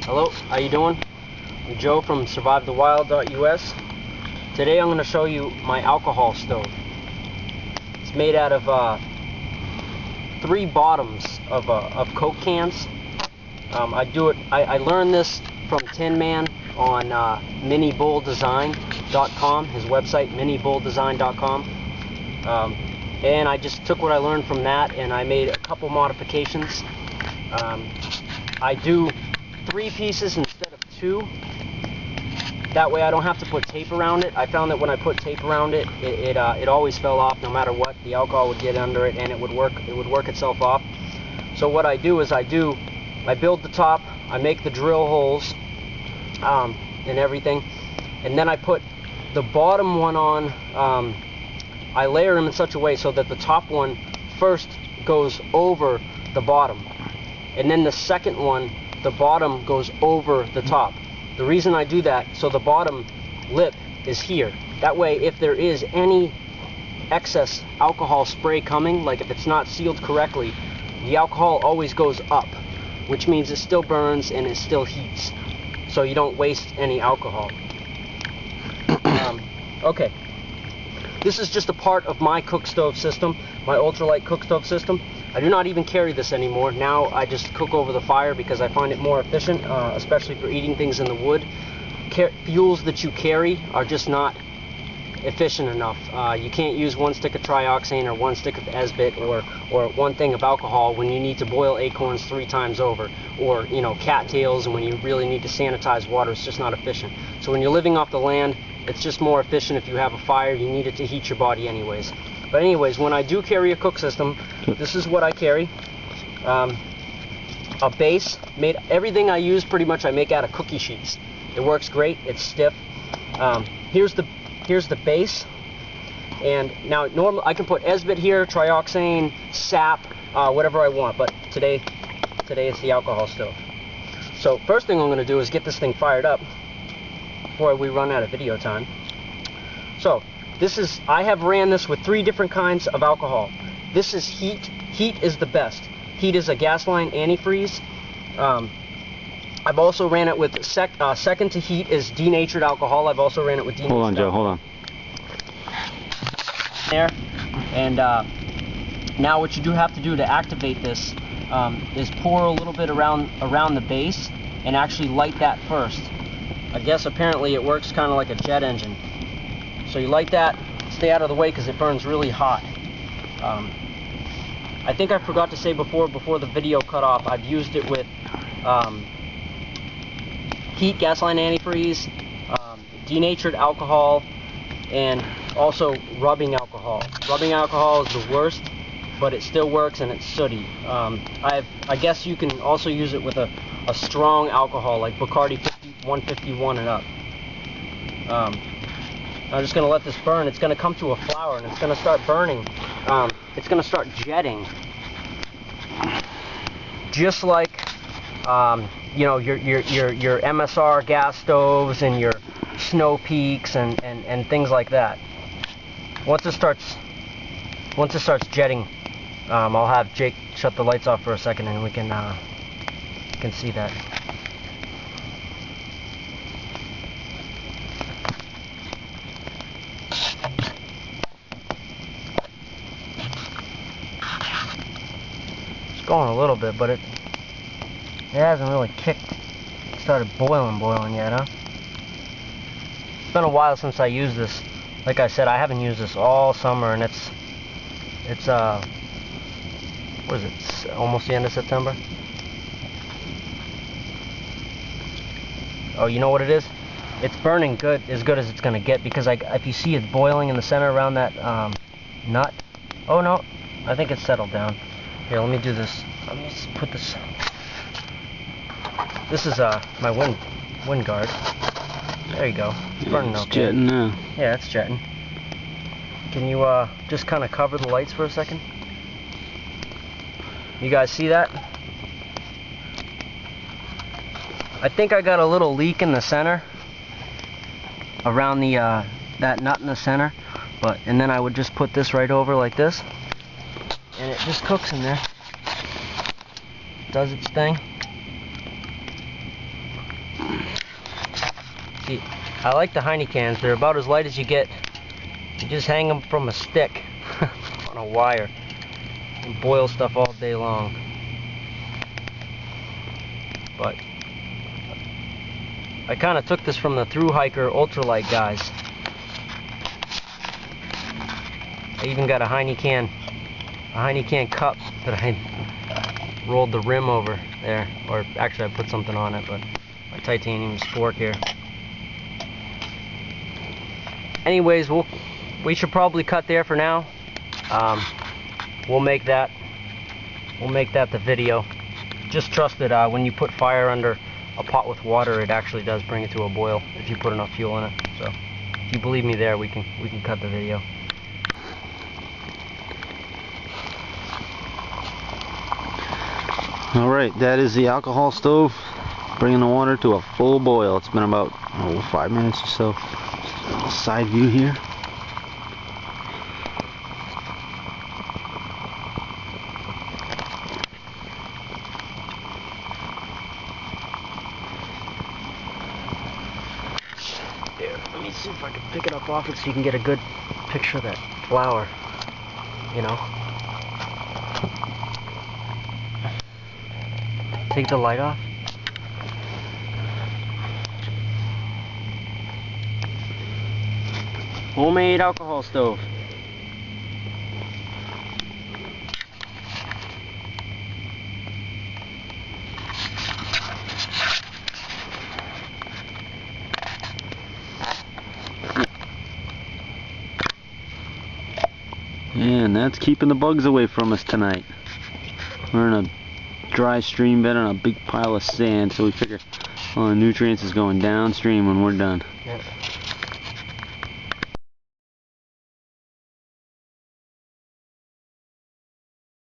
Hello, how you doing? I'm Joe from survivethewild.us. Today I'm going to show you my alcohol stove. It's made out of 3 bottoms of Coke cans. I learned this from Tin Man on minibowldesign.com, his website, minibowldesign.com. And I just took what I learned from that and I made a couple modifications. I do 3 pieces instead of 2. That way I don't have to put tape around it. I found that when I put tape around it, it always fell off no matter what. The alcohol would get under it and it would work itself off. So what I do is I build the top, I make the drill holes and everything, and then I put the bottom one on. I layer them in such a way so that the top one first goes over the bottom, and then the second one, the bottom goes over the top. The reason I do that, so the bottom lip is here. That way, if there is any excess alcohol spray coming, like if it's not sealed correctly, the alcohol always goes up, which means it still burns and it still heats, so you don't waste any alcohol. Okay, this is just a part of my cook stove system, my ultralight cook stove system. I do not even carry this anymore. Now I just cook over the fire because I find it more efficient, especially for eating things in the wood. Fuels that you carry are just not efficient enough. You can't use 1 stick of trioxane or 1 stick of esbit or 1 thing of alcohol when you need to boil acorns 3 times over, or cattails, and when you really need to sanitize water. It's just not efficient. So when you're living off the land, it's just more efficient. If you have a fire, you need it to heat your body anyways. But anyways, when I do carry a cook system, this is what I carry. A base. Everything I use pretty much I make out of cookie sheets. It works great. It's stiff. Here's the base. And now normally I can put esbit here, trioxane, sap, whatever I want. But today it's the alcohol stove. So first thing I'm going to do is get this thing fired up before we run out of video time. So I have ran this with 3 different kinds of alcohol. This is heat. Heat is the best. Heat is a gas line antifreeze. I've also ran it with second to heat is denatured alcohol. I've also ran it with denatured. Hold on, Joe. Hold on. There, and now what you do have to do to activate this is pour a little bit around the base and actually light that first. I guess apparently it works kind of like a jet engine. So you light that, stay out of the way because it burns really hot. I think I forgot to say before the video cut off, I've used it with heat, gasoline antifreeze, denatured alcohol, and also rubbing alcohol. Rubbing alcohol is the worst, but it still works and it's sooty. I guess you can also use it with a strong alcohol like Bacardi 151 and up. I'm just going to let this burn. It's going to come to a flower and it's going to start burning. It's going to start jetting. Just like your MSR gas stoves and your Snow Peaks and things like that. Once it starts jetting, I'll have Jake shut the lights off for a second and we can see that. Going a little bit, but it hasn't really started boiling yet, huh? It's been a while since I used this. Like I said, I haven't used this all summer, and it's what is it? It's almost the end of September. Oh, you know what it is? It's burning good, as good as it's gonna get, because if you see it's boiling in the center around that nut. Oh no, I think it's settled down. Here, let me do this. Let me put this. This is my wind guard. There you go. It's burning okay. It's jetting now. Yeah, it's jetting. Can you just kind of cover the lights for a second? You guys see that? I think I got a little leak in the center around the that nut in the center, and then I would just put this right over like this. And it just cooks in there. Does its thing. See, I like the Heine cans. They're about as light as you get. You just hang them from a stick on a wire and boil stuff all day long. But I kind of took this from the thru hiker ultralight guys. I even got a Heine can cup that I rolled the rim over there, or actually I put something on it, but my titanium spork here. Anyways, we should probably cut there for now. We'll make that the video. Just trust that when you put fire under a pot with water, it actually does bring it to a boil if you put enough fuel in it. So if you believe me there, we can cut the video. Alright, that is the alcohol stove, bringing the water to a full boil. It's been about 5 minutes or so. Side view here. Here, let me see if I can pick it up off it so you can get a good picture of that flour, you know. Take the light off. Homemade alcohol stove. And that's keeping the bugs away from us tonight. We're in a dry stream bed on a big pile of sand, so we figure all the nutrients is going downstream when we're done. Yep.